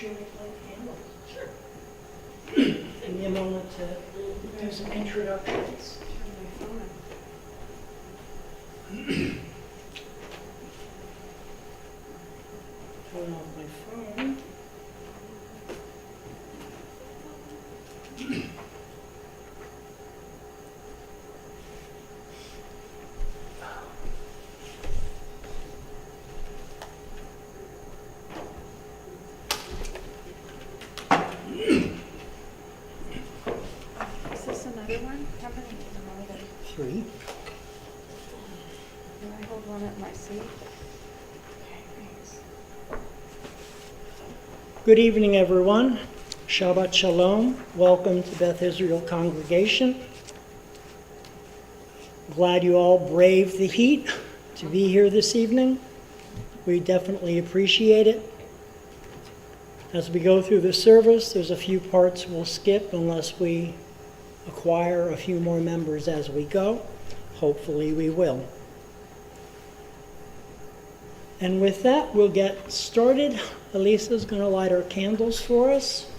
you make light candles? Sure. Give me a moment to do some introductions. Turn off my phone. Is this another one? How many are there? 3. Do I hold one at my seat? Okay, thanks. Good evening, everyone. Shabbat Shalom. Welcome to Beth Israel congregation. Glad you all braved the heat to be here this evening. We definitely appreciate it. As we go through the service, there's a few parts we'll skip unless we acquire a few more members as we go. Hopefully we will. And with that, we'll get started. Elisa's going to light our candles for us.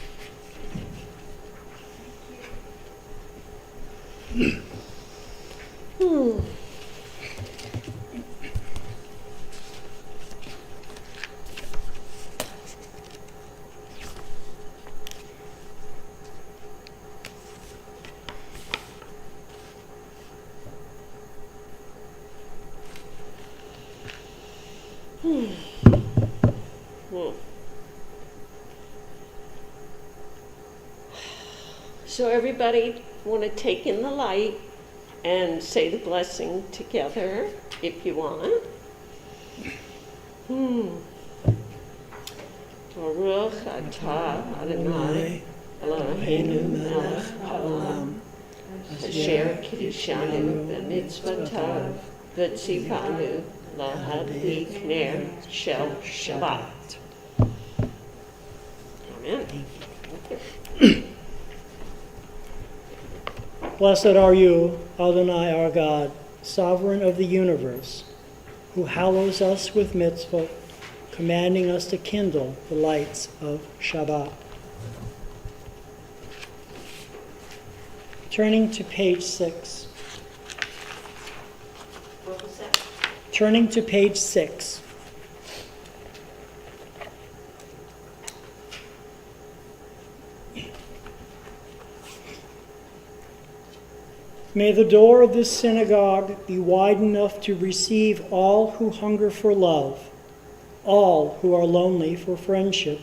So everybody want to take in the light and say the blessing together if you want. Baruch atah Adonai Eloheinu melech haolam asher kiddushanu b'mitzvotav v'tzivanu lahadlik ner shel Shabbat. Amen. Blessed are you, Adonai our God, sovereign of the universe, who hallows us with mitzvot, commanding us to kindle the lights of Shabbat. Turning to page 6. What was that? Turning to page 6. May the door of this synagogue be wide enough to receive all who hunger for love, all who are lonely for friendship.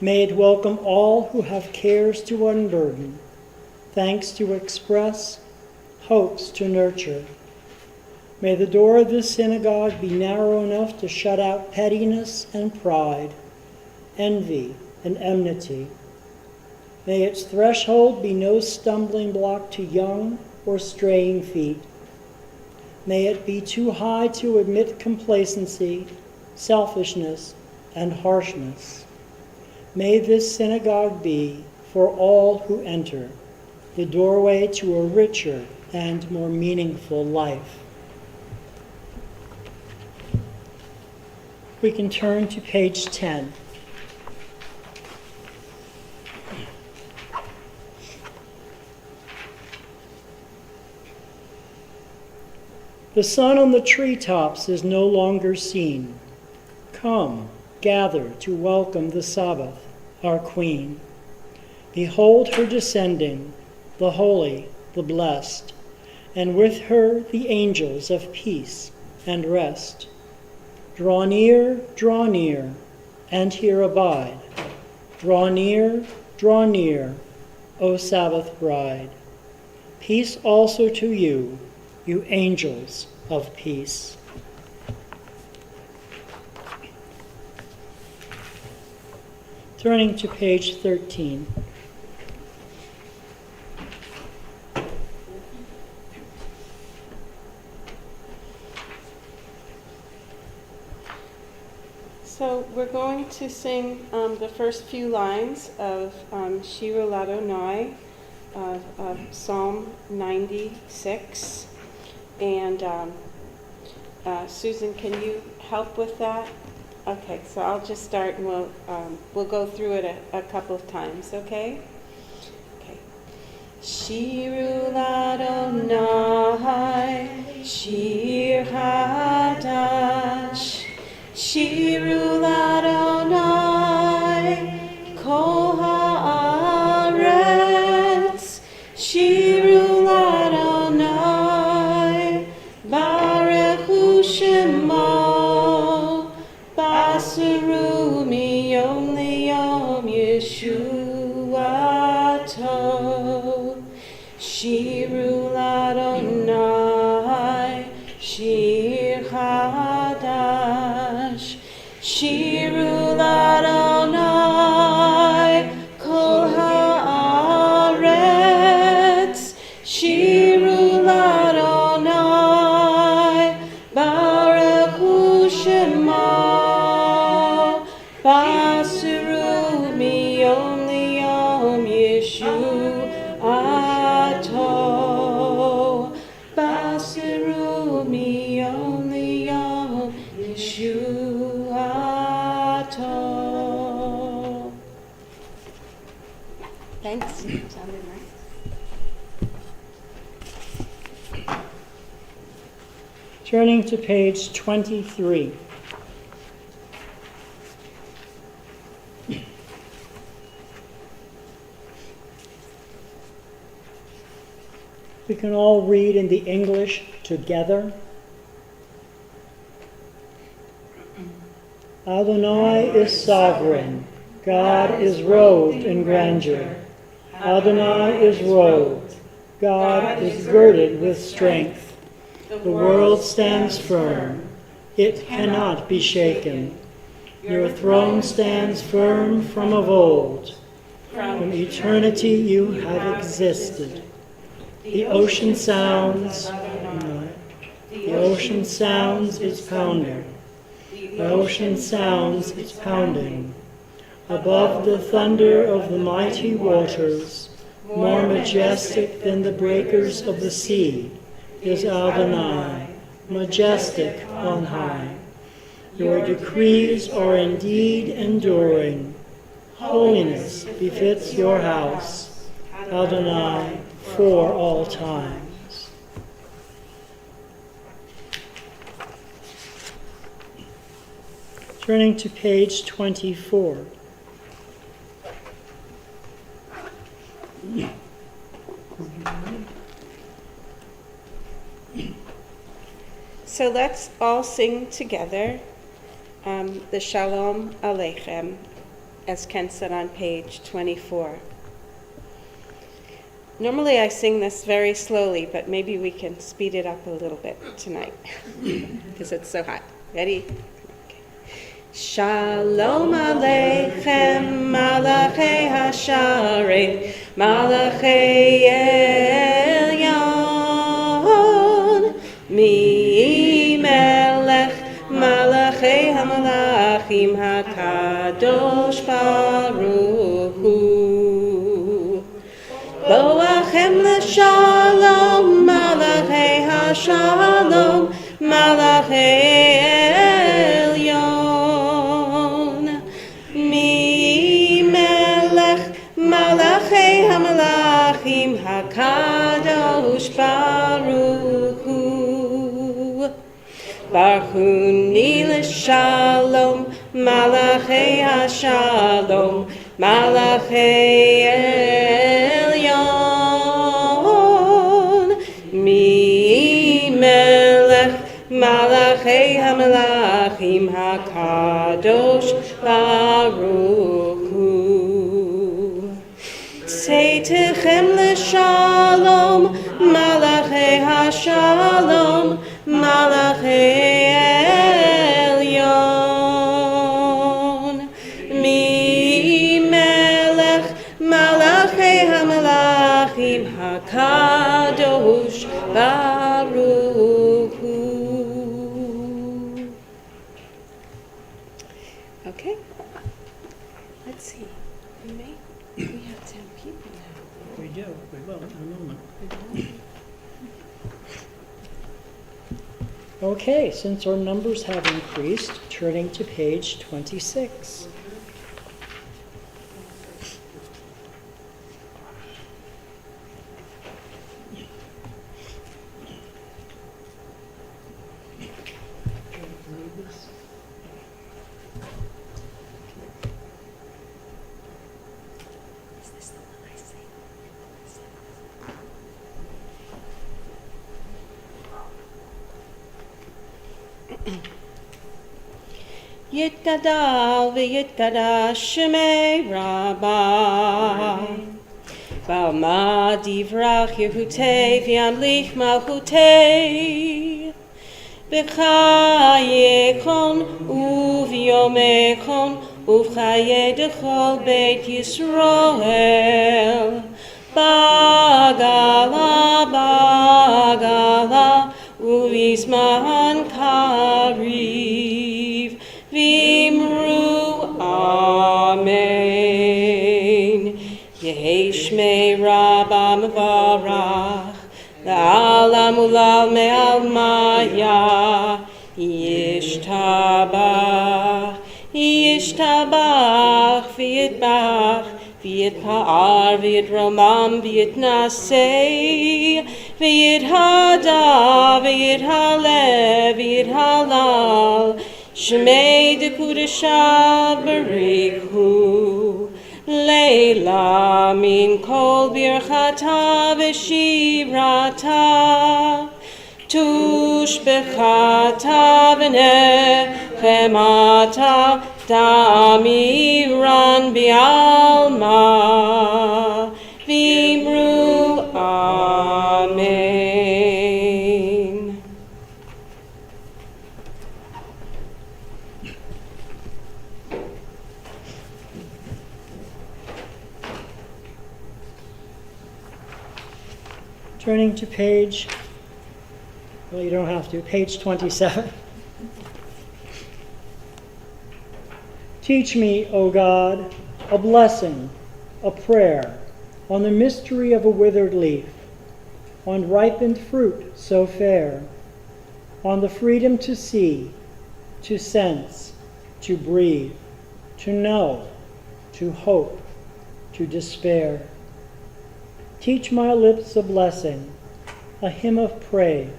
May it welcome all who have cares to unburden, thanks to express, hopes to nurture. May the door of this synagogue be narrow enough to shut out pettiness and pride, envy and enmity. May its threshold be no stumbling block to young or straying feet. May it be too high to admit complacency, selfishness, and harshness. May this synagogue be, for all who enter, the doorway to a richer and more meaningful life. We can turn to page 10. The sun on the treetops is no longer seen. Come, gather to welcome the Sabbath, our Queen. Behold her descending, the holy, the blessed, and with her the angels of peace and rest. Draw near, and here abide. Draw near, O Sabbath bride. Peace also to you, you angels of peace. Turning to page 13. So we're going to sing the first few lines of Shira Ladonai, of Psalm 96. And Susan, can you help with that? Okay, so I'll just start and we'll go through it a couple of times, okay? Okay. Shiru Ladonai, Shir Hadash, Shiru Ladonai, Kol Haaretz, Shiru Ladonai, Baruch Hu Shemo, Basaru Miyom Liyom Yeshuato, Shiru Ladonai, Shir Hadash, Shiru Ladonai, Kol Haaretz, Shiru Ladonai, Baruch Hu Shemo, Basaru Miyom Liyom Yeshuato, Basaru Miyom Liyom Yeshuato. Thanks. Sounded nice. Turning to page 23. We can all read in the English together. Adonai is sovereign. God is robed in grandeur. Adonai is robed. God is girded with strength. The world stands firm. It cannot be shaken. Your throne stands firm from of old. From eternity you have existed. The ocean sounds. The ocean sounds its pounding. The ocean sounds its pounding. Above the thunder of the mighty waters, more majestic than the breakers of the sea, is Adonai, majestic on high. Your decrees are indeed enduring. Holiness befits your house, Adonai, for all times. Turning to page 24. So let's all sing together the Shalom Aleichem, as Ken said on page 24. Normally I sing this very slowly, but maybe we can speed it up a little bit tonight because it's so hot. Ready? Okay. Shalom Aleichem, Malachei Hasharet, Malachei Elyon, Mi Melech, Malachei HaMalachim HaKadosh Baruch Hu. Boachem l'shalom, Malachei HaShalom, Malachei Elyon. Mi Melech, Malachei HaMalachim HaKadosh Baruch Hu. Barchuni l'shalom, Malachei HaShalom, Malachei Elyon. Mi Melech, Malachei HaMelachim HaKadosh Baruch Hu. Seitechem l'shalom, Malachei HaShalom, Malachei Elyon. Mi Melech, Malachei HaMelachim HaKadosh Baruch Hu. Okay, let's see. We have 10 people now. We do. We will in a moment. Okay, since our numbers have increased, turning to page 26. Yitgadal v'yitgadash shemei Rabbah. Ba'alma divrach Yehutei v'yamlich malchutei. B'chayekon uv'yomekon uv'chaye dechol beit Yisroel. Bagala uv'izman kariv. Vimru Amen. Yehi Shmei Rabbah Mevarach La'alam ulal me'almaya Yishtabach v'yitbach v'yitpa'ar v'yitromam v'yitnasei v'yithada v'yithaleh v'yithalal Shmei de Kudesha Barichu Leila min kol birchata v'shirata Tush bechata v'nechemata Damiran bi'alma Vimru Amen. Turning to page, well, you don't have to, page 27. Teach me, O God, a blessing, a prayer, on the mystery of a withered leaf, on ripened fruit so fair, on the freedom to see, to sense, to breathe, to know, to hope, to despair. Teach my lips a blessing, a hymn of praise,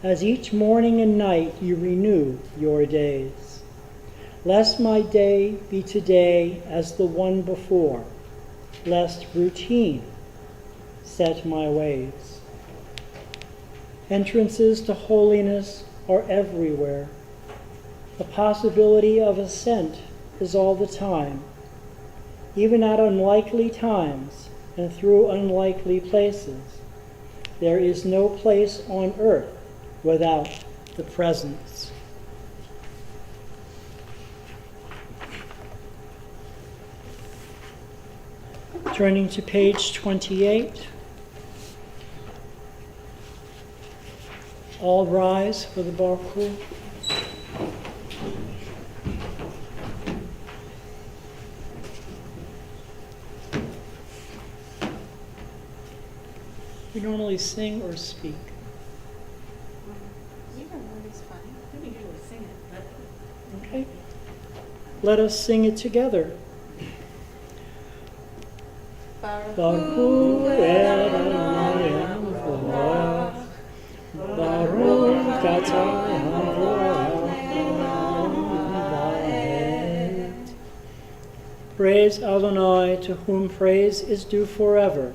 as each morning and night you renew your days. Lest my day be today as the one before, lest routine set my ways. Entrances to holiness are everywhere. The possibility of ascent is all the time, even at unlikely times and through unlikely places. There is no place on earth without the presence. Turning to page 28. All rise for the Baruch. We normally sing or speak. Either one is fine. We usually sing it, but Okay. Let us sing it together. Baruch Adonai Hamelech, Baruch Atah Hamelech. Praise Adonai, to whom praise is due forever.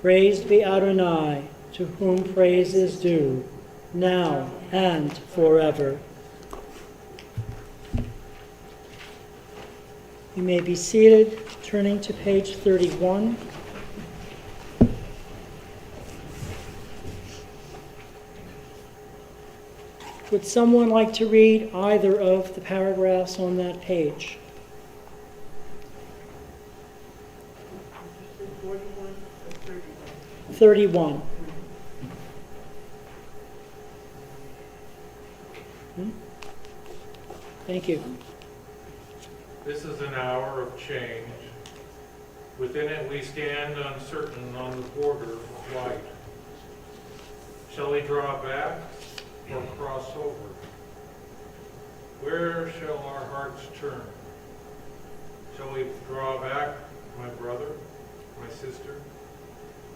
Praised be Adonai, to whom praise is due, now and forever. You may be seated, turning to page 31. Would someone like to read either of the paragraphs on that page? 31. Thank you. This is an hour of change. Within it we stand uncertain on the border of light. Shall we draw back or cross over? Where shall our hearts turn? Shall we draw back, my brother, my sister,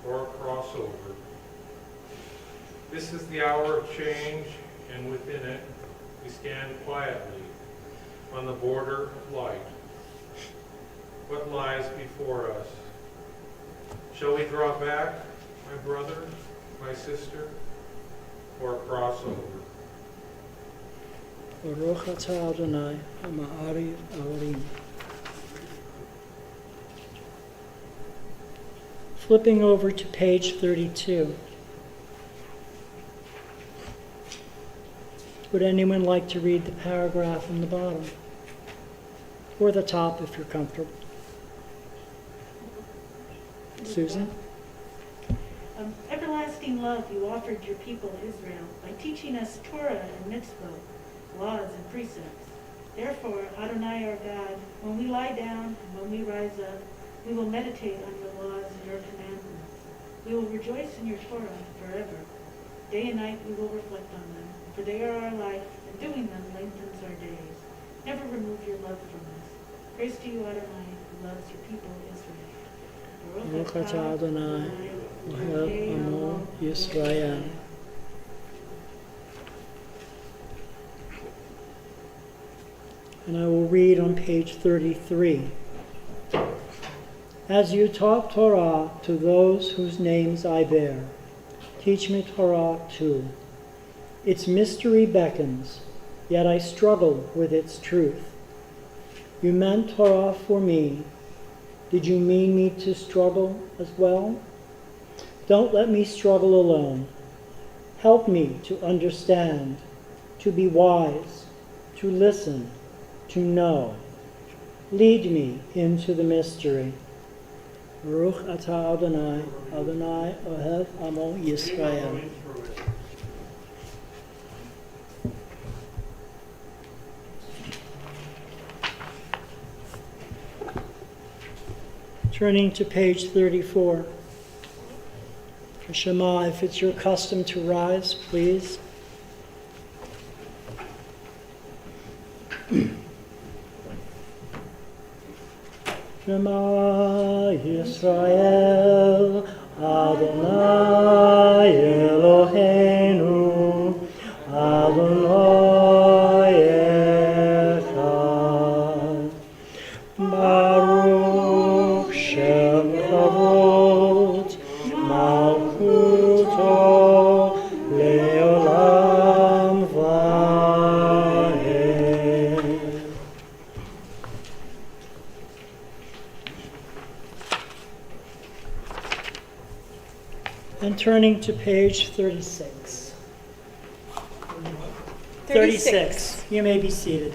or cross over? This is the hour of change, and within it we stand quietly on the border of light. What lies before us? Shall we draw back, my brother, my sister, or cross over? Baruch atah Adonai, ha'ma'ariv ha'olim. Flipping over to page 32. Would anyone like to read the paragraph on the bottom? Or the top if you're comfortable. Susan? Everlasting love you offered your people Israel by teaching us Torah and mitzvot, laws and precepts. Therefore, Adonai our God, when we lie down and when we rise up, we will meditate on your laws and your commandments. We will rejoice in your Torah forever. Day and night we will reflect on them, for they are our life, and doing them lengthens our days. Never remove your love from us. Praise to you, Adonai, who loves your people Israel. Baruch atah Adonai, Ohev Amo Yisrael. And I will read on page 33. As you taught Torah to those whose names I bear, teach me Torah too. Its mystery beckons, yet I struggle with its truth. You meant Torah for me. Did you mean me to struggle as well? Don't let me struggle alone. Help me to understand, to be wise, to listen, to know. Lead me into the mystery. Baruch atah Adonai, Adonai Ohev Amo Yisrael. Turning to page 34. Shema, if it's your custom to rise, please. Shema Yisrael, Adonai Eloheinu, Adonai Echad. Baruch Shem Kavod, Malchuto Leolam Vaed. And turning to page 36. 36. You may be seated.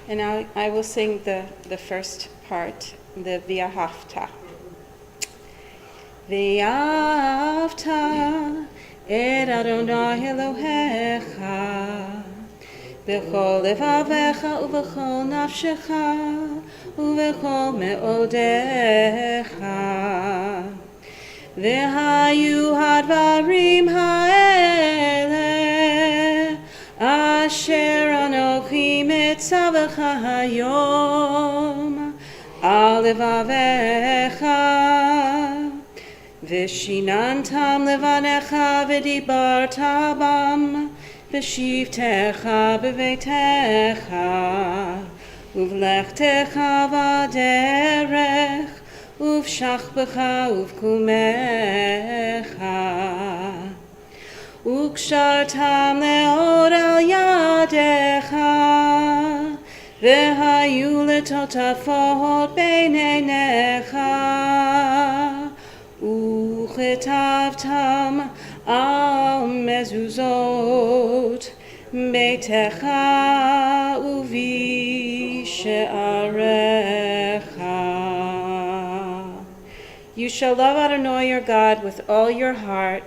And now I will sing the first part, the V'ahavta. V'ahavta et Adonai Elohecha b'chol levavecha u'b'chol nafshecha u'b'chol me'odecha v'hayu hadvarim ha'eleh asher anochi mitzavecha hayom al levavecha v'shinantam levanecha v'dibarta bam v'shivtecha b'veitecha uvlechtecha v'derech uv'shachbecha uv'kumecha ukshartam leod al yadecha v'hayu letotafot beinenecha uchetavtam al mezuzot beitecha uvi she'arecha. You shall love Adonai your God with all your heart,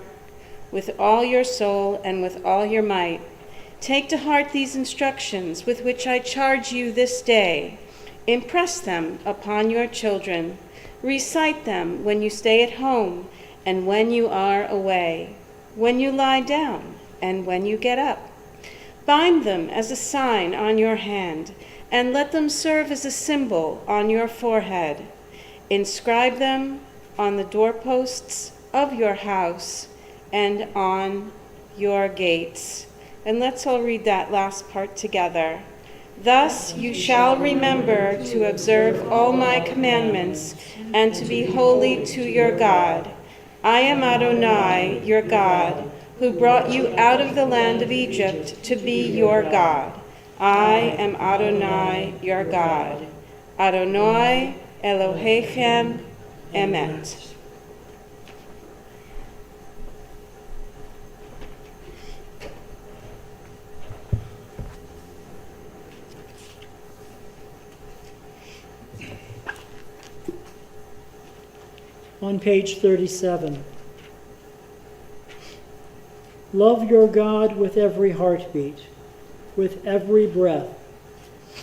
with all your soul, and with all your might. Take to heart these instructions with which I charge you this day. Impress them upon your children. Recite them when you stay at home and when you are away, when you lie down and when you get up. Bind them as a sign on your hand, and let them serve as a symbol on your forehead. Inscribe them on the doorposts of your house and on your gates. And let's all read that last part together. Thus you shall remember to observe all my commandments and to be holy to your God. I am Adonai, your God, who brought you out of the land of Egypt to be your God. I am Adonai, your God. Adonai Elohechem Emet. On page 37. Love your God with every heartbeat, with every breath,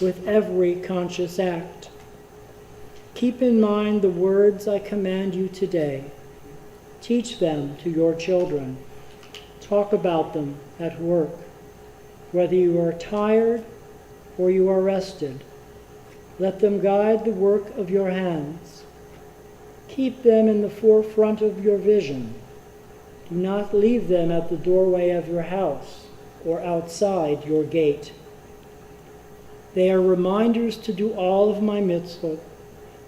with every conscious act. Keep in mind the words I command you today. Teach them to your children. Talk about them at work, whether you are tired or you are rested. Let them guide the work of your hands. Keep them in the forefront of your vision. Do not leave them at the doorway of your house or outside your gate. They are reminders to do all of my mitzvot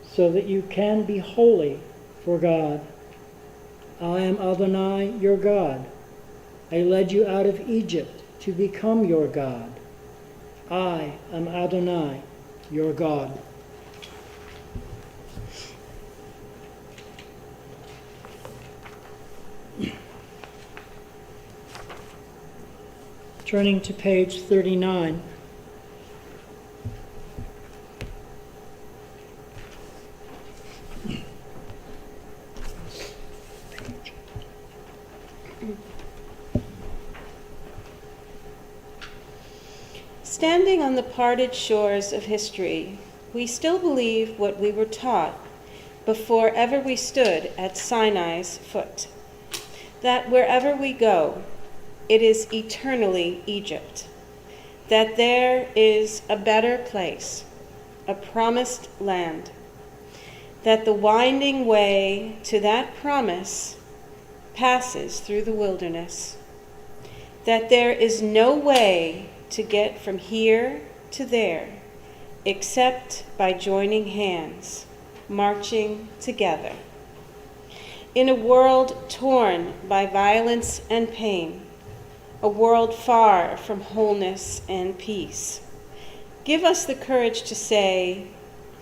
so that you can be holy for God. I am Adonai, your God. I led you out of Egypt to become your God. I am Adonai, your God. Turning to page 39. Standing on the parted shores of history, we still believe what we were taught before ever we stood at Sinai's foot, that wherever we go, it is eternally Egypt, that there is a better place, a promised land, that the winding way to that promise passes through the wilderness, that there is no way to get from here to there except by joining hands, marching together. In a world torn by violence and pain, a world far from wholeness and peace, give us the courage to say,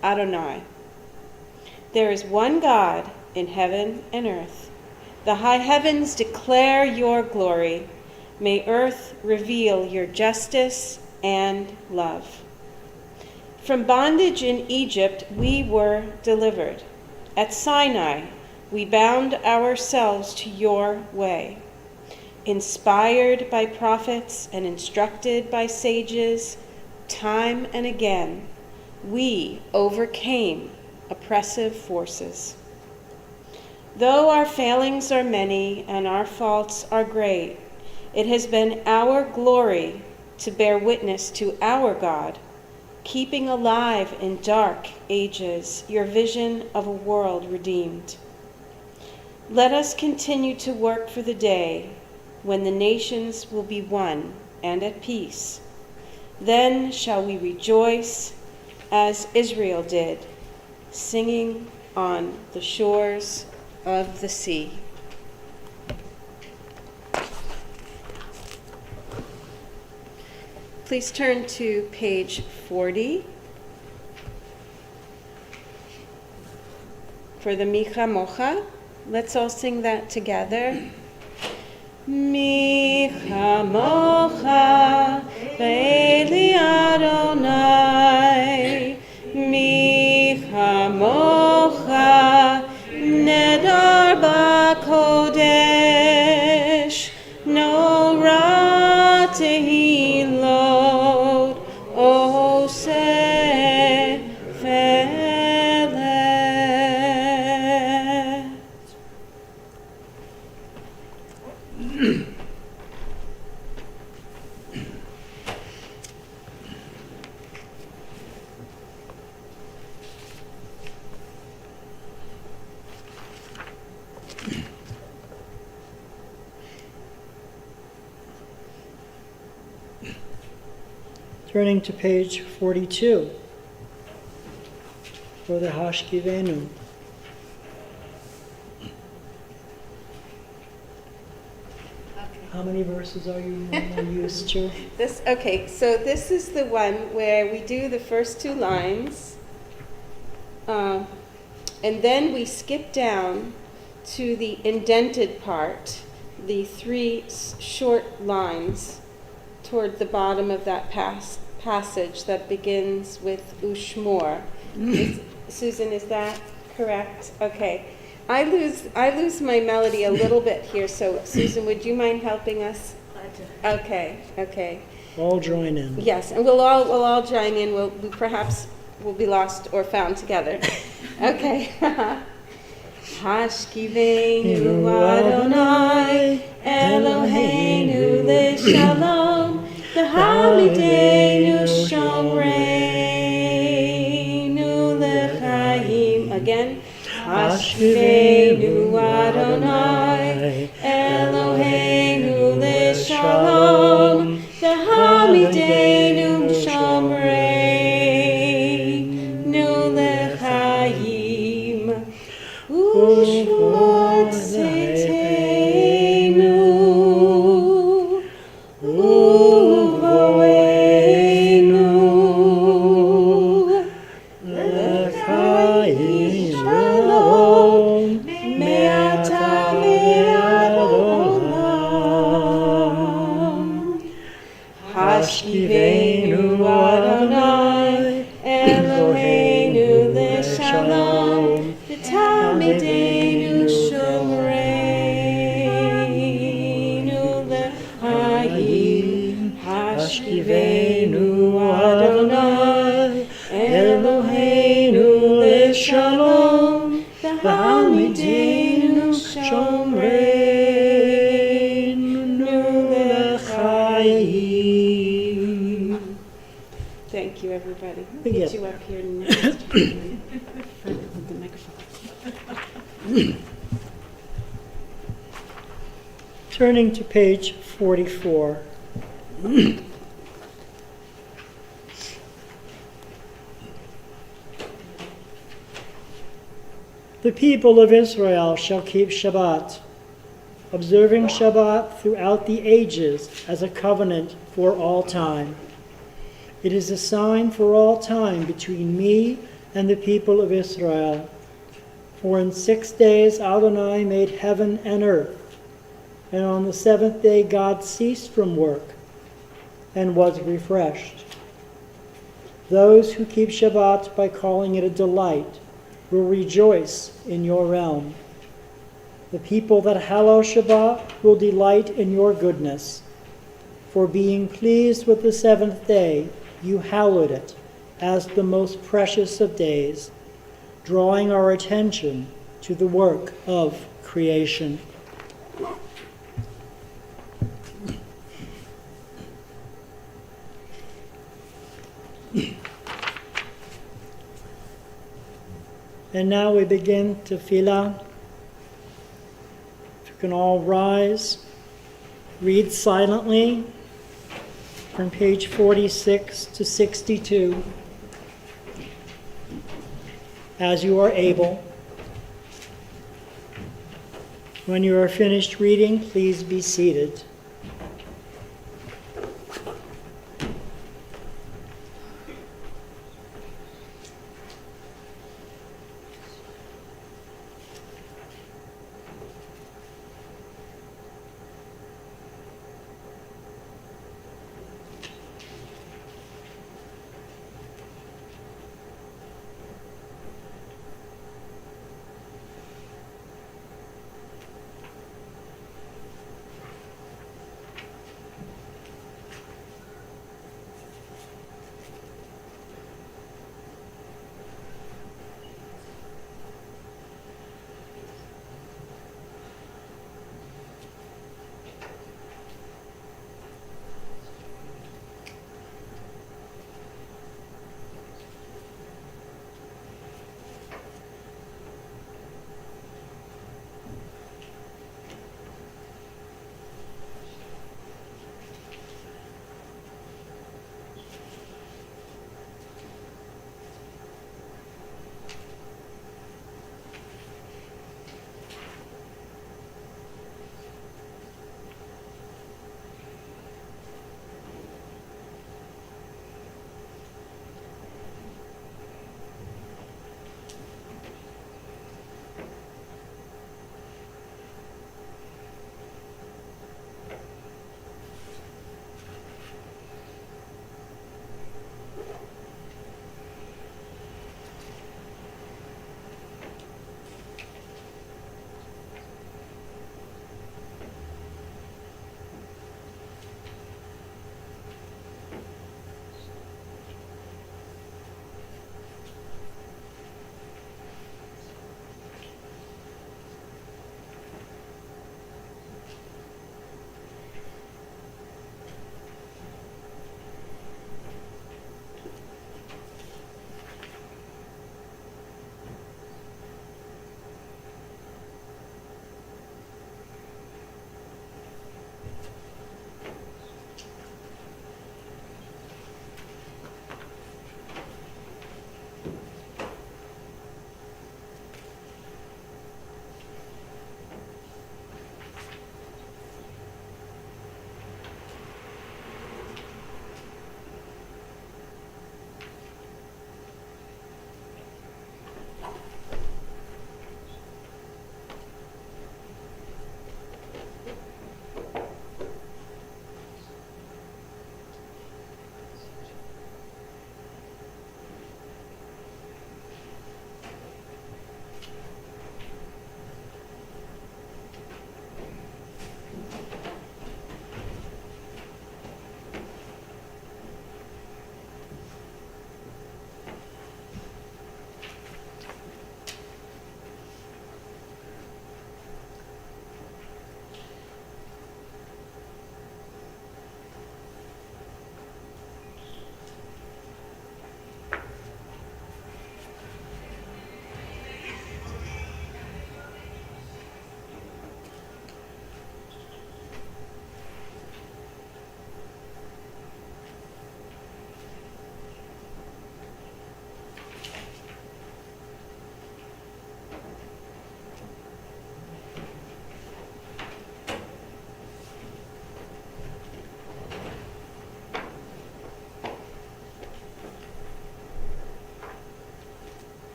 Adonai. There is one God in heaven and earth. The high heavens declare your glory. May earth reveal your justice and love. From bondage in Egypt we were delivered. At Sinai we bound ourselves to your way. Inspired by prophets and instructed by sages, time and again, we overcame oppressive forces. Though our failings are many and our faults are great, it has been our glory to bear witness to our God, keeping alive in dark ages your vision of a world redeemed. Let us continue to work for the day when the nations will be one and at peace. Then shall we rejoice as Israel did, singing on the shores of the sea. Please turn to page 40 for the Micha Mocha. Let's all sing that together. Micha Mocha Be'eli Adonai, Micha Mocha Nedar B'Kodesh, Norah Tehilot Oseh Felech. Turning to page 42 for the Hashkivenu. How many verses are you normally used to? So this is the one where we do the first two lines, and then we skip down to the indented part, the three short lines toward the bottom of that passage that begins with Ushmor. Susan, is that correct? Okay. I lose my melody a little bit here, so Susan, would you mind helping us? Glad to. Okay. All join in. Yes, and we'll all join in. We perhaps will be lost or found together. Okay. Hashkivenu Adonai Eloheinu leShalom V'hamidenu Shomreinu leChaim. Again. Hashkivenu Adonai Eloheinu leShalom V'hamidenu Shomreinu leChaim Ushmor Tzeitzenu Uvoenu leChaim Shalom Me'ata ve'ad olam Hashkivenu Adonai Eloheinu leShalom V'tamidenu Shomreinu leChaim Hashkivenu Adonai Eloheinu leShalom V'hamidenu Shomreinu leChaim. Thank you, everybody. I'll get you up here next. With the microphone. Turning to page 44. The people of Israel shall keep Shabbat, observing Shabbat throughout the ages as a covenant for all time. It is a sign for all time between me and the people of Israel. For in 6 days Adonai made heaven and earth, and on the seventh day God ceased from work and was refreshed. Those who keep Shabbat by calling it a delight will rejoice in your realm. The people that hallow Shabbat will delight in your goodness. For being pleased with the seventh day, you hallowed it as the most precious of days, drawing our attention to the work of creation. And now we begin tefillah. If you can all rise, read silently from page 46 to 62 as you are able. When you are finished reading, please be seated.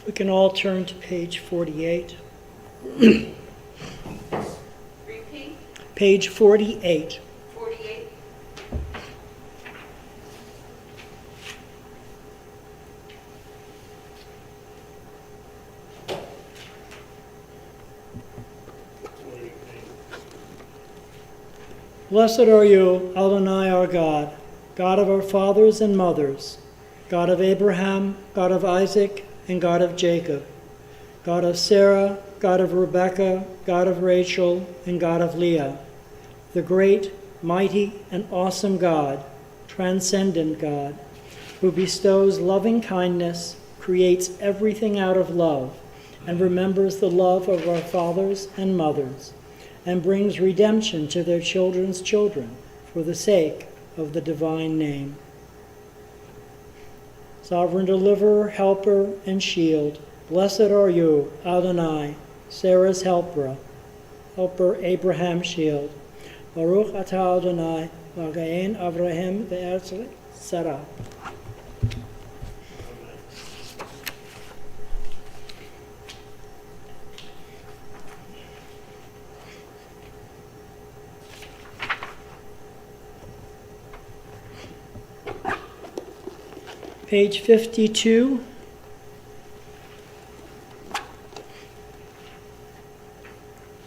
We can all turn to page 48. Repeat, Page 48. 48. Blessed are you, Adonai our God, God of our fathers and mothers, God of Abraham, God of Isaac, and God of Jacob, God of Sarah, God of Rebekah, God of Rachel, and God of Leah, the great, mighty, and awesome God, transcendent God, who bestows loving kindness, creates everything out of love, and remembers the love of our fathers and mothers, and brings redemption to their children's children for the sake of the divine name. Sovereign deliverer, helper, and shield, blessed are you, Adonai, Sarah's helper, Abraham's shield. Baruch atah Adonai, v'again Avraham ve'eretz Sarah. Page 52.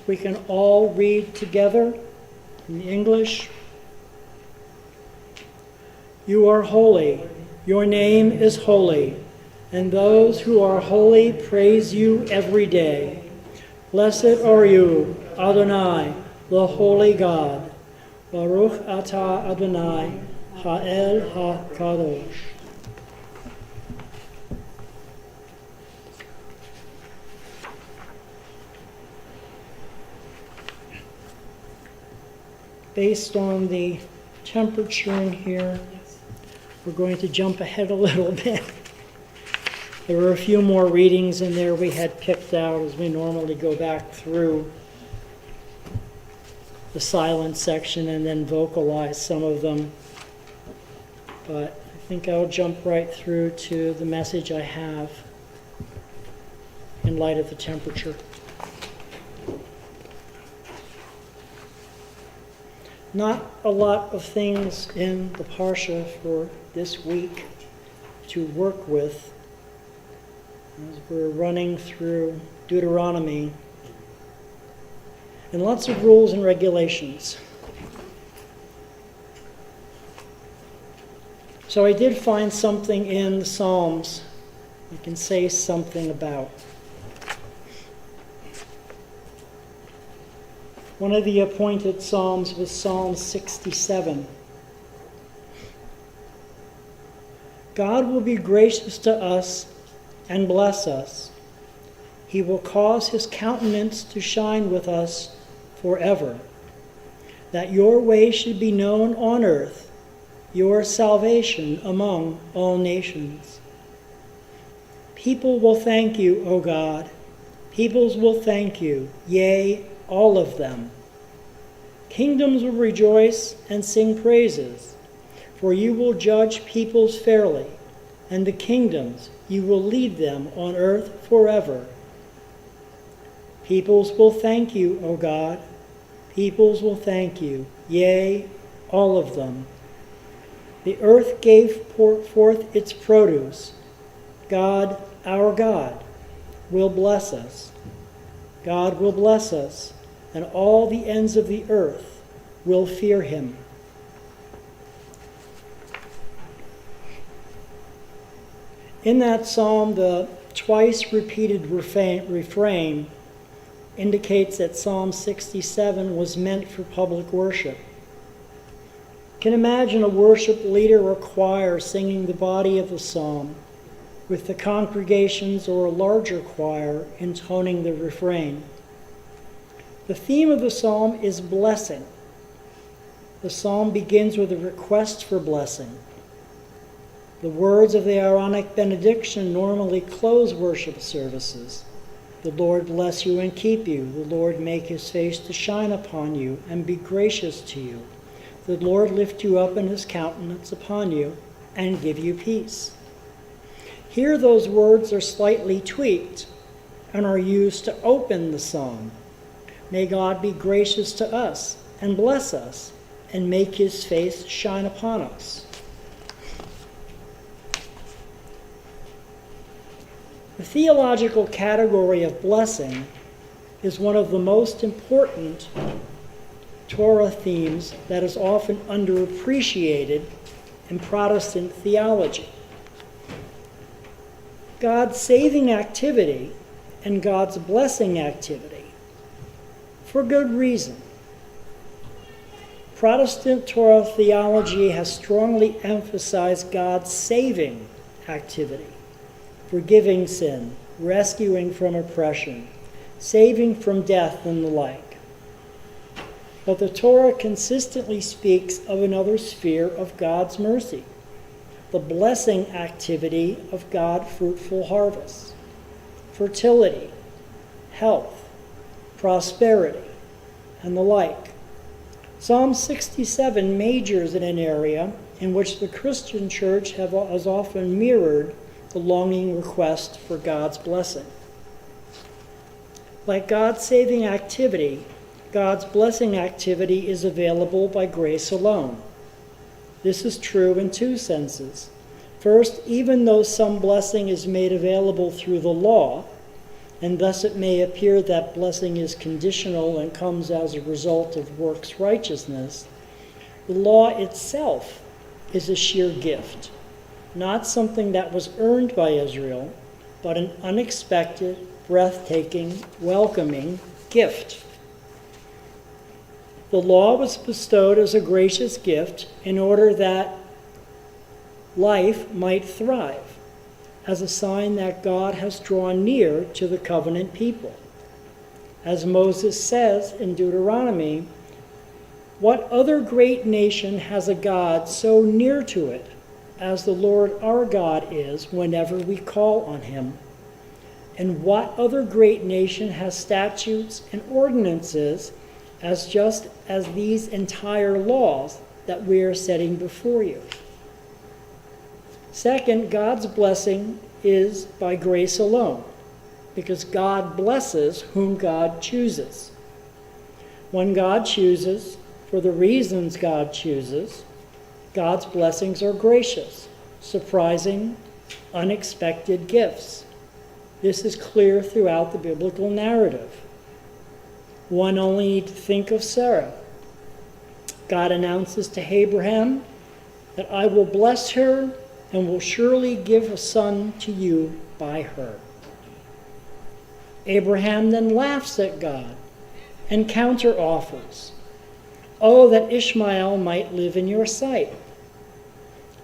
We can all read together in English. You are holy. Your name is holy. And those who are holy praise you every day. Blessed are you, Adonai, the holy God. Baruch atah Adonai, Ha'el HaKadosh. Based on the temperature in here, we're going to jump ahead a little bit. There were a few more readings in there we had picked out as we normally go back through the silent section and then vocalize some of them. But I think I'll jump right through to the message I have in light of the temperature. Not a lot of things in the Parsha for this week to work with as we're running through Deuteronomy, and lots of rules and regulations. So I did find something in the Psalms I can say something about. One of the appointed Psalms was Psalm 67. God will be gracious to us and bless us. He will cause his countenance to shine with us forever, that your way should be known on earth, your salvation among all nations. People will thank you, O God. Peoples will thank you, yea, all of them. Kingdoms will rejoice and sing praises, for you will judge peoples fairly, and the kingdoms you will lead them on earth forever. Peoples will thank you, O God. Peoples will thank you, yea, all of them. The earth gave forth its produce. God, our God, will bless us. God will bless us, and all the ends of the earth will fear him. In that psalm, the twice repeated refrain indicates that Psalm 67 was meant for public worship. You can imagine a worship leader or choir singing the body of the psalm, with the congregations or a larger choir intoning the refrain. The theme of the psalm is blessing. The psalm begins with a request for blessing. The words of the Aaronic benediction normally close worship services. The Lord bless you and keep you. The Lord make his face to shine upon you and be gracious to you. The Lord lift you up in his countenance upon you and give you peace. Here those words are slightly tweaked and are used to open the psalm. May God be gracious to us and bless us and make his face shine upon us. The theological category of blessing is one of the most important Torah themes that is often underappreciated in Protestant theology. God's saving activity and God's blessing activity, for good reason. Protestant Torah theology has strongly emphasized God's saving activity, forgiving sin, rescuing from oppression, saving from death, and the like. But the Torah consistently speaks of another sphere of God's mercy, the blessing activity of God's fruitful harvests, fertility, health, prosperity, and the like. Psalm 67 majors in an area in which the Christian church has often mirrored the longing request for God's blessing. Like God's saving activity, God's blessing activity is available by grace alone. This is true in two senses. First, even though some blessing is made available through the law, and thus it may appear that blessing is conditional and comes as a result of works righteousness, the law itself is a sheer gift, not something that was earned by Israel, but an unexpected, breathtaking, welcoming gift. The law was bestowed as a gracious gift in order that life might thrive, as a sign that God has drawn near to the covenant people. As Moses says in Deuteronomy, "What other great nation has a God so near to it as the Lord our God is whenever we call on him? And what other great nation has statutes and ordinances as just as these entire laws that we are setting before you?" Second, God's blessing is by grace alone, because God blesses whom God chooses. When God chooses, for the reasons God chooses, God's blessings are gracious, surprising, unexpected gifts. This is clear throughout the biblical narrative. One only needs to think of Sarah. God announces to Abraham that I will bless her and will surely give a son to you by her. Abraham then laughs at God and counter-offers, "Oh, that Ishmael might live in your sight."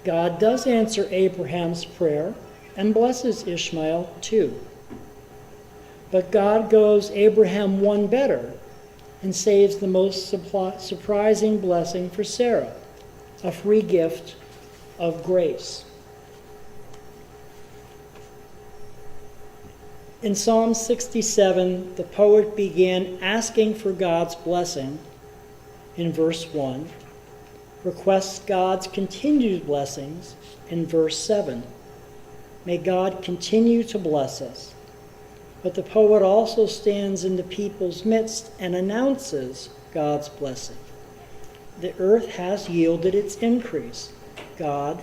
God does answer Abraham's prayer and blesses Ishmael too. But God goes Abraham one better and saves the most surprising blessing for Sarah, a free gift of grace. In Psalm 67, the poet began asking for God's blessing in verse 1, requests God's continued blessings in verse 7. May God continue to bless us. But the poet also stands in the people's midst and announces God's blessing. The earth has yielded its increase. God,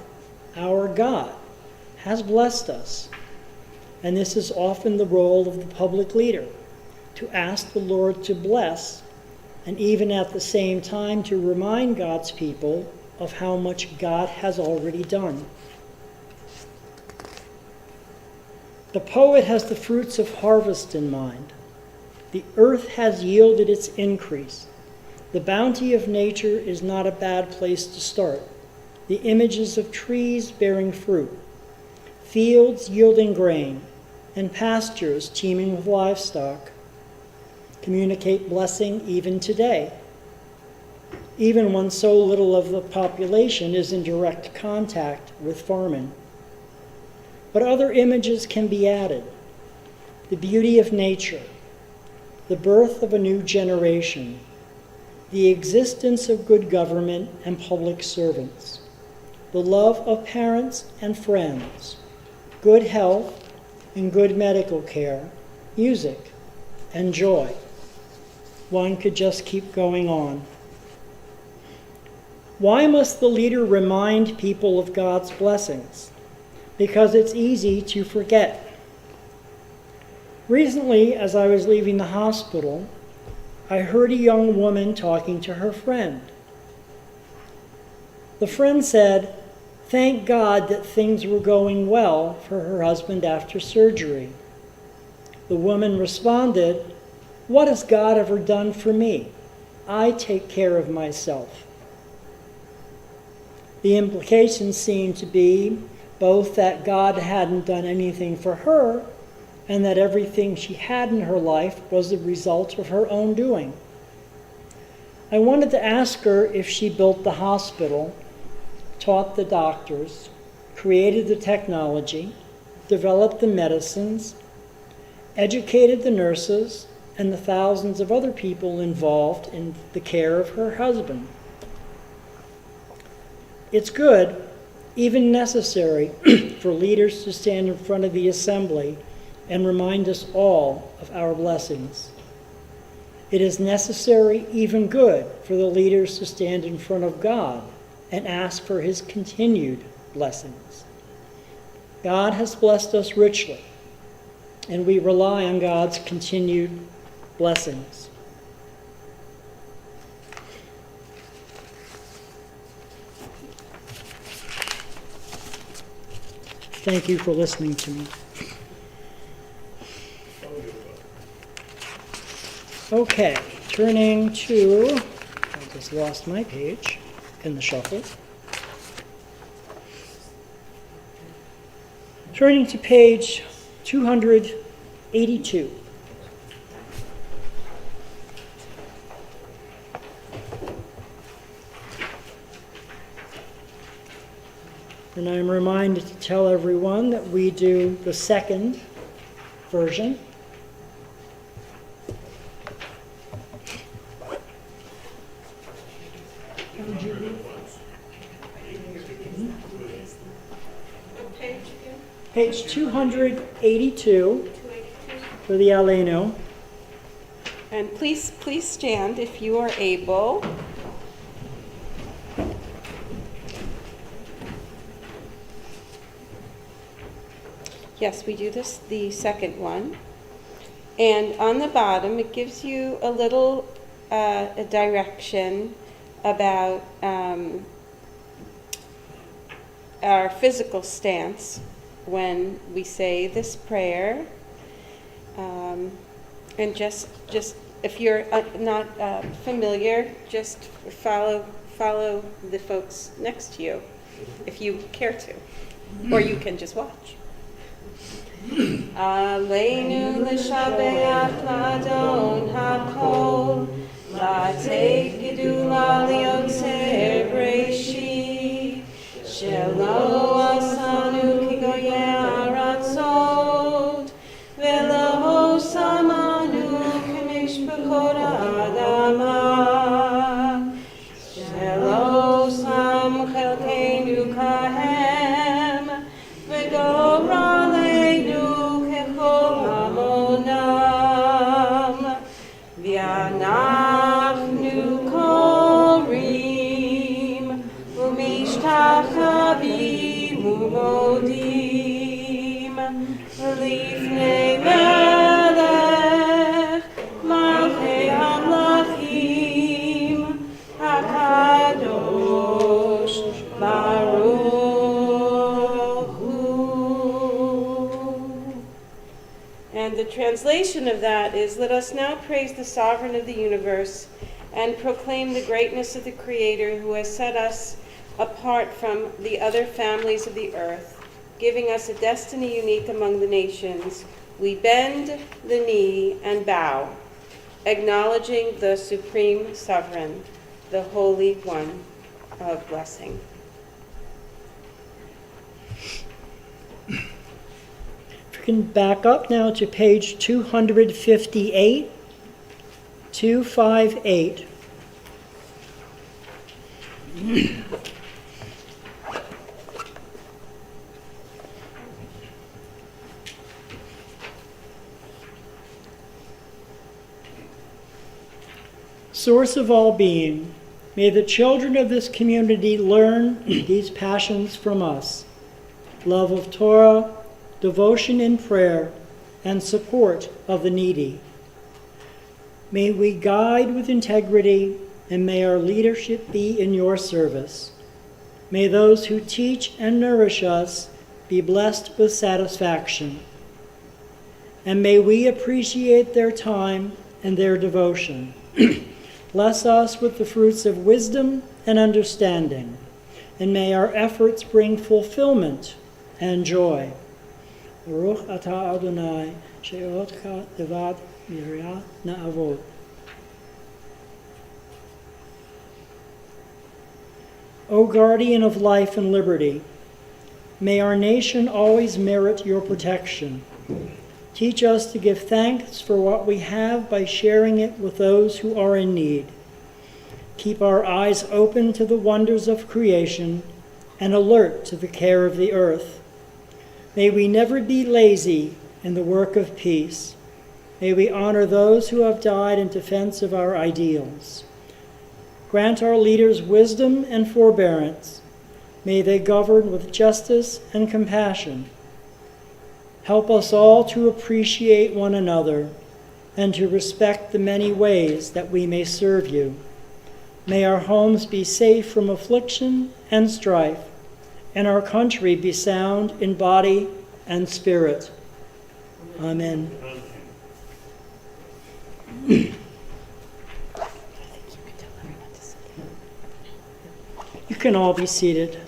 our God, has blessed us. And this is often the role of the public leader, to ask the Lord to bless, and even at the same time to remind God's people of how much God has already done. The poet has the fruits of harvest in mind. The earth has yielded its increase. The bounty of nature is not a bad place to start. The images of trees bearing fruit, fields yielding grain, and pastures teeming with livestock communicate blessing even today, even when so little of the population is in direct contact with farming. But other images can be added. The beauty of nature, the birth of a new generation, the existence of good government and public servants, the love of parents and friends, good health and good medical care, music, and joy. One could just keep going on. Why must the leader remind people of God's blessings? Because it's easy to forget. Recently, as I was leaving the hospital, I heard a young woman talking to her friend. The friend said, "Thank God that things were going well for her husband after surgery." The woman responded, "What has God ever done for me? I take care of myself." The implication seemed to be both that God hadn't done anything for her and that everything she had in her life was the result of her own doing. I wanted to ask her if she built the hospital, taught the doctors, created the technology, developed the medicines, educated the nurses, and the thousands of other people involved in the care of her husband. It's good, even necessary, for leaders to stand in front of the assembly and remind us all of our blessings. It is necessary, even good, for the leaders to stand in front of God and ask for his continued blessings. God has blessed us richly, and we rely on God's continued blessings. Thank you for listening to me. Okay, turning to, I just lost my page in the shuffle. Turning to page 282. And I'm reminded to tell everyone that we do the second version. Page 282 for the Aleno. And please stand if you are able. Yes, we do this, the second one. And on the bottom, it gives you a little a direction about our physical stance when we say this prayer. And just if you're not familiar, just follow the folks next to you, if you care to, or you can just watch. Aleinu l'shabeach l'adon hakol, la'atei gedula liotzer breishi, shelo asanu kigoyei aratzot, ve'lo samanu k'mishpachot ha'adama, shelo sam chelkeinu kahem, ve'gora V'anachnu korim u'mishtachavim u'modim lifnei melech malchei hamlachim hakadosh baruch hu. And the translation of that is, let us now praise the sovereign of the universe and proclaim the greatness of the Creator who has set us apart from the other families of the earth, giving us a destiny unique among the nations. We bend the knee and bow, acknowledging the supreme sovereign, the Holy One of blessing. Can back up now to page 258, 258. Source of all being, may the children of this community learn these passions from us: love of Torah, devotion in prayer, and support of the needy. May we guide with integrity, and may our leadership be in your service. May those who teach and nourish us be blessed with satisfaction. And may we appreciate their time and their devotion. Bless us with the fruits of wisdom and understanding, and may our efforts bring fulfillment and joy. Baruch atah Adonai, she'otcha levad mirya na'avod. O guardian of life and liberty, may our nation always merit your protection. Teach us to give thanks for what we have by sharing it with those who are in need. Keep our eyes open to the wonders of creation and alert to the care of the earth. May we never be lazy in the work of peace. May we honor those who have died in defense of our ideals. Grant our leaders wisdom and forbearance. May they govern with justice and compassion. Help us all to appreciate one another and to respect the many ways that we may serve you. May our homes be safe from affliction and strife, and our country be sound in body and spirit. Amen. You can all be seated.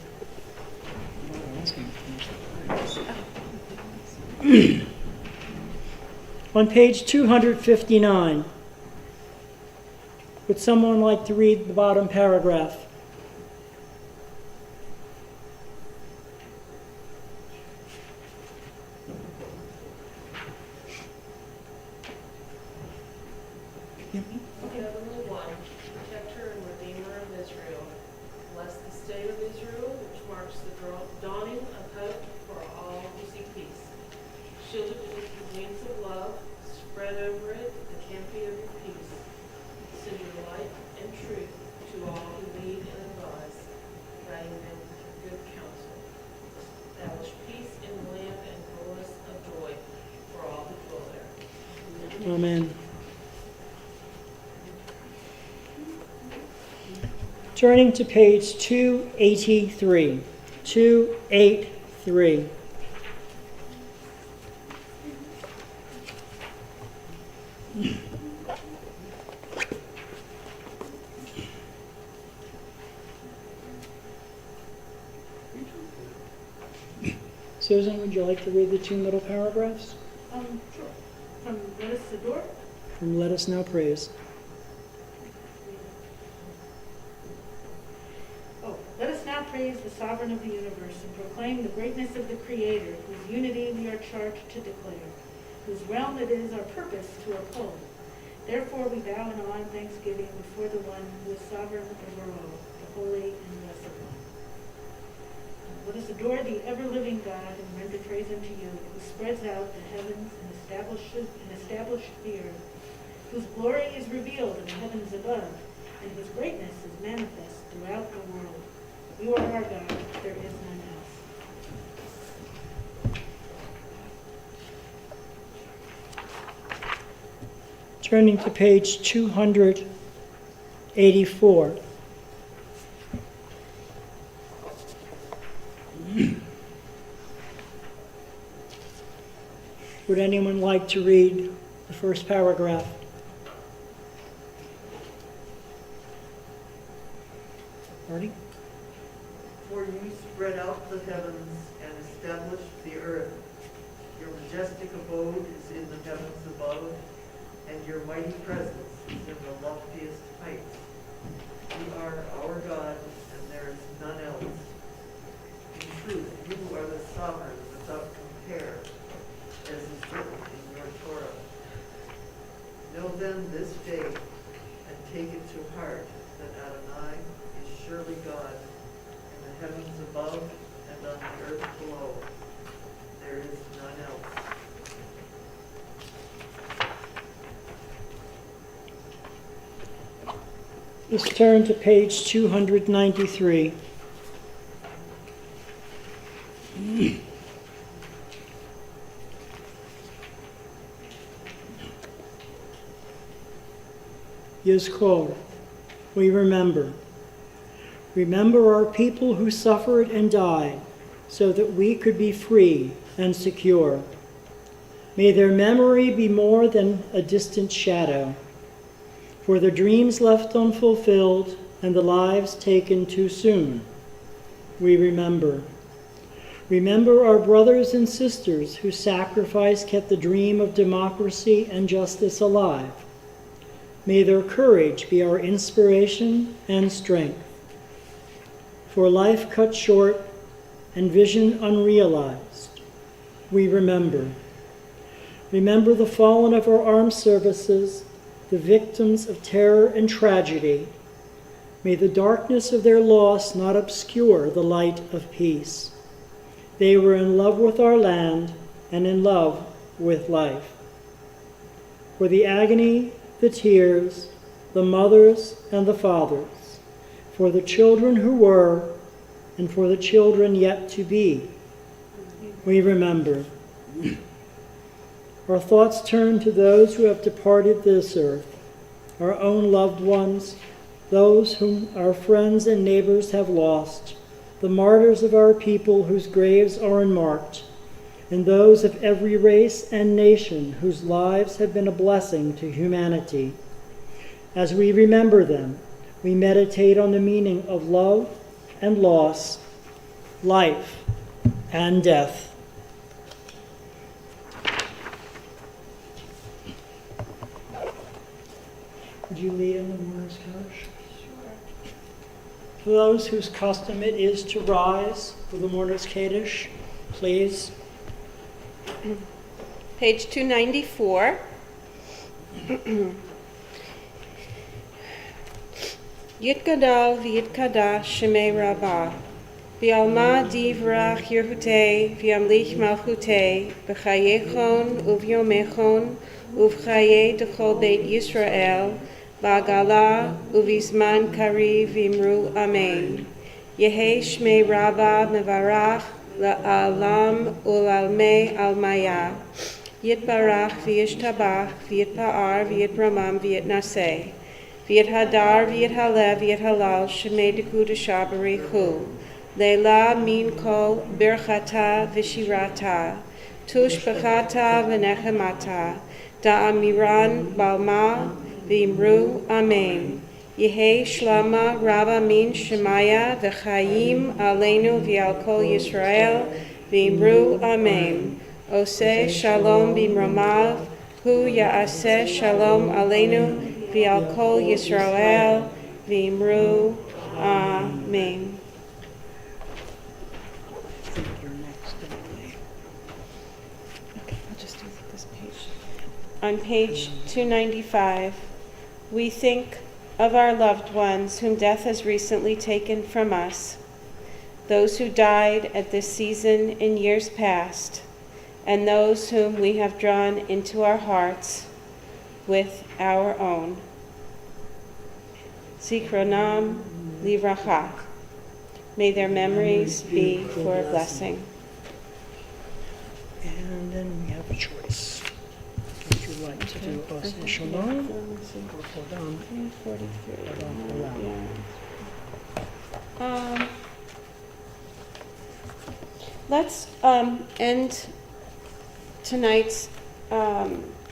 On page 259, would someone like to read the bottom paragraph? Heavenly One, protector and redeemer of Israel, bless the state of Israel, which marks the dawning of hope for all who seek peace. Shield it with your wings of love, spread over it the canopy of your peace. Send your light and truth to all who lead and advise, guiding them with good counsel. Establish peace in the land and fullness of joy for all who dwell there. Amen. Turning to page 283. 283. Susan, would you like to read the two middle paragraphs? Sure. From Let Us Adore. From Let Us Now Praise. Let us now praise the sovereign of the universe and proclaim the greatness of the Creator, whose unity we are charged to declare, whose realm it is our purpose to uphold. Therefore we bow in awe and thanksgiving before the one who is sovereign over all, the holy and blessed one. Let us adore the ever-living God and render praise unto you, who spreads out the heavens and established the earth, whose glory is revealed in the heavens above, and whose greatness is manifest throughout the world. You are our God, there is none else. Turning to page 284. Would anyone like to read the first paragraph? Marty? For you spread out the heavens and established the earth. Your majestic abode is in the heavens above, and your mighty presence is in the loftiest heights. You are our God, and there is none else. In truth, you are the sovereign without compare, as is written in your Torah. Know then this day, and take it to heart, that Adonai is surely God, in the heavens above and on the earth below. There is none else. Let's turn to page 293. Yizkor, we remember. Remember our people who suffered and died so that we could be free and secure. May their memory be more than a distant shadow, for the dreams left unfulfilled and the lives taken too soon. We remember. Remember our brothers and sisters whose sacrifice kept the dream of democracy and justice alive. May their courage be our inspiration and strength. For life cut short and vision unrealized, we remember. Remember the fallen of our armed services, the victims of terror and tragedy. May the darkness of their loss not obscure the light of peace. They were in love with our land and in love with life. For the agony, the tears, the mothers and the fathers, for the children who were, and for the children yet to be, we remember. Our thoughts turn to those who have departed this earth, our own loved ones, those whom our friends and neighbors have lost, the martyrs of our people whose graves are unmarked, and those of every race and nation whose lives have been a blessing to humanity. As we remember them, we meditate on the meaning of love and loss, life and death. Would you lead in the Mourner's Kaddish? Sure. For those whose custom it is to rise for the Mourner's Kaddish, please. Page 294. Yitgadal v'yitkadash shemei Rabbah, v'alma divrach Yehutei v'yamlich malchutei, b'chayechon uv'yomechon uv'chayei d'chol beit Yisrael, ba'gala uv'izman kari v'imru amen. Yehei shmei Rabbah mevarach la'alam ulalmei almaya. Yitbarach v'yishtabach v'yitpa'ar v'yitramam v'yitnaseh. V'yithadar v'yithalev v'yithalal shemei dekudasha b'richu. Leila min kol birchata v'shirata. Tush b'chata v'nechemata. Da'amiran balma v'imru amen. Yehei shlama rabba min shemaya v'chayim aleinu v'al kol Yisrael v'imru amen. Oseh shalom b'mromav hu ya'aseh shalom aleinu v'al kol Yisrael v'imru amen. Okay, I'll just do this page. On page 295, we think of our loved ones whom death has recently taken from us, those who died at this season in years past, and those whom we have drawn into our hearts with our own. Zikronam livracha. May their memories be for a blessing. And then we have a choice. Would you like to do Oseh Shalom or Chodam? 43. Let's end tonight's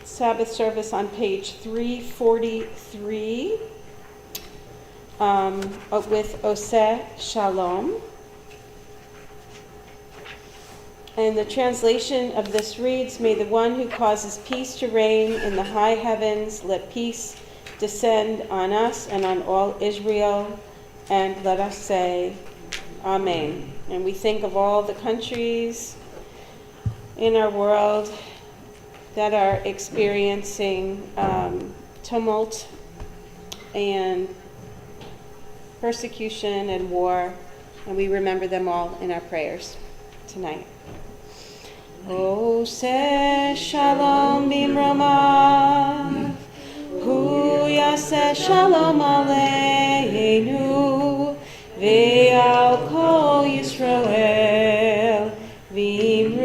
Sabbath service on page 343 with Oseh Shalom. And the translation of this reads, "May the one who causes peace to reign in the high heavens, let peace descend on us and on all Israel, and let us say, Amen." And we think of all the countries in our world that are experiencing tumult and persecution and war, and we remember them all in our prayers tonight. Oseh Shalom b'mromav, hu Yaseh Shalom Aleinu Ve'al Kol Yisrael V'imru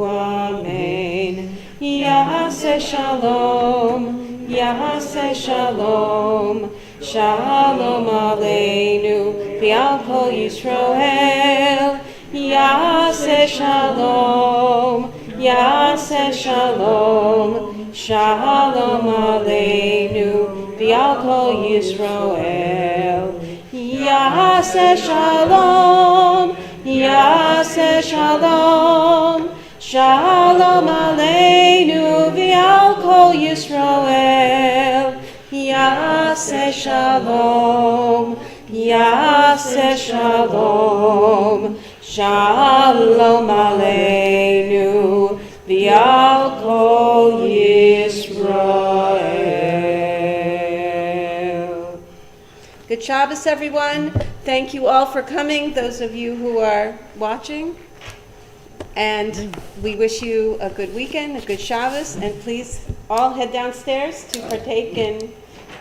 Amen. Yaseh Shalom, Yaseh Shalom, Shalom Aleinu Ve'al Kol Yisrael. Yaseh Shalom, Yaseh Shalom, Shalom Aleinu Ve'al Kol Yisrael. Yaseh Shalom, Yaseh Shalom, Shalom Aleinu Ve'al Kol Yisrael. Yaseh Shalom, Yaseh Shalom, Shalom Aleinu Ve'al Kol Yisrael. Good Shabbos, everyone. Thank you all for coming, those of you who are watching. And we wish you a good weekend, a good Shabbos, and please all head downstairs to partake in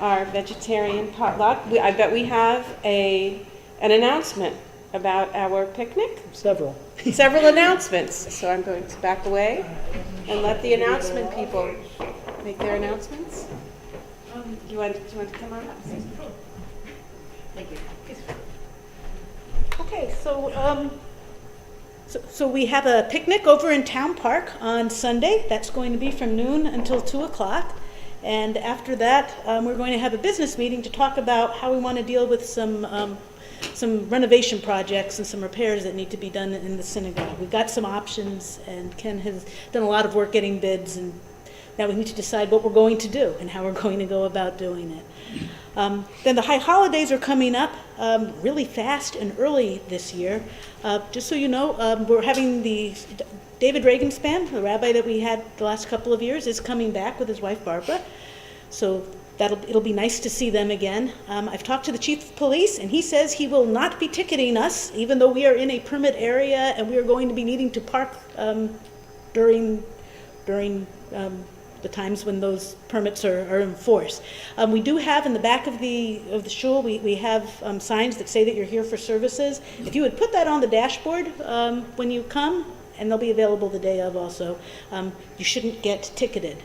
our vegetarian potluck. I bet we have an announcement about our picnic. Several. Several announcements. So I'm going to back away and let the announcement people make their announcements. Do you want to come on up? Thank you. Okay, so we have a picnic over in Town Park on Sunday. That's going to be from noon until 2 o'clock. And after that, we're going to have a business meeting to talk about how we want to deal with some renovation projects and some repairs that need to be done in the synagogue. We've got some options, and Ken has done a lot of work getting bids, and now we need to decide what we're going to do and how we're going to go about doing it. Then the high holidays are coming up really fast and early this year. Just so you know, we're having the David Regenspan, the rabbi that we had the last couple of years, is coming back with his wife Barbara. So it'll be nice to see them again. I've talked to the chief of police, and he says he will not be ticketing us, even though we are in a permit area and we are going to be needing to park during the times when those permits are in force. We do have in the back of the shul, we have signs that say that you're here for services. If you would put that on the dashboard when you come, and they'll be available the day of also, you shouldn't get ticketed.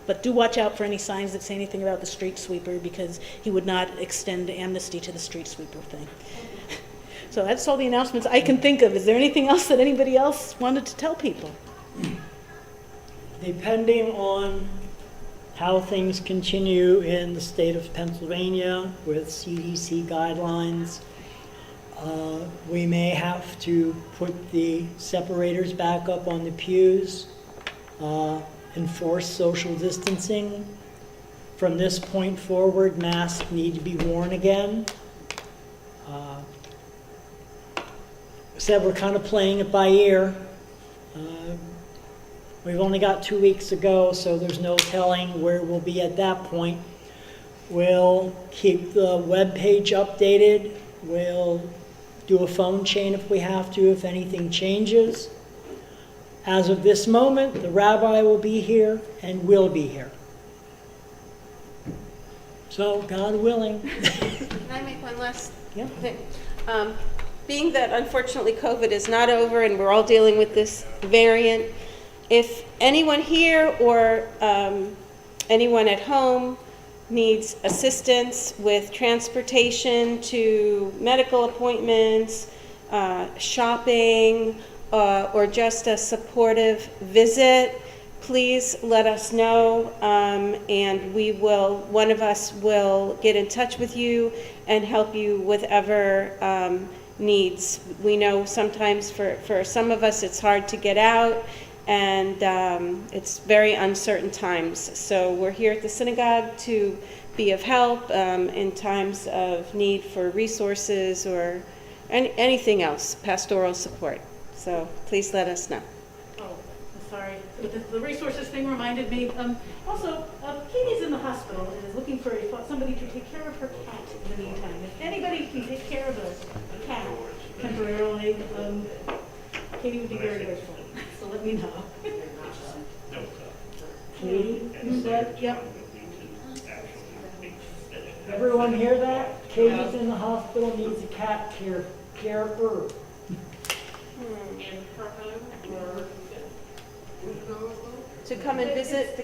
But do watch out for any signs that say anything about the street sweeper, because he would not extend amnesty to the street sweeper thing. So that's all the announcements I can think of. Is there anything else that anybody else wanted to tell people? Depending on how things continue in the state of Pennsylvania with CDC guidelines, we may have to put the separators back up on the pews, enforce social distancing. From this point forward, masks need to be worn again. Said we're kind of playing it by ear. We've only got 2 weeks to go, so there's no telling where we'll be at that point. We'll keep the web page updated. We'll do a phone chain if we have to, if anything changes. As of this moment, the rabbi will be here and will be here. So, God willing. Can I make one last Yeah. thing? Being that unfortunately COVID is not over and we're all dealing with this variant, if anyone here or anyone at home needs assistance with transportation to medical appointments, shopping, or just a supportive visit, please let us know, and one of us will get in touch with you and help you with whatever needs. We know sometimes for some of us it's hard to get out, and it's very uncertain times. So we're here at the synagogue to be of help in times of need for resources or anything else, pastoral support. So please let us know. Oh, I'm sorry. The resources thing reminded me. Also, Katie's in the hospital and is looking for somebody to take care of her cat in the meantime. If anybody can take care of a cat temporarily, Katie would be very grateful. So let me know. Katie, you said? Yep. Everyone hear that? Katie's in the hospital, needs a cat carer. In her home or? To come and visit the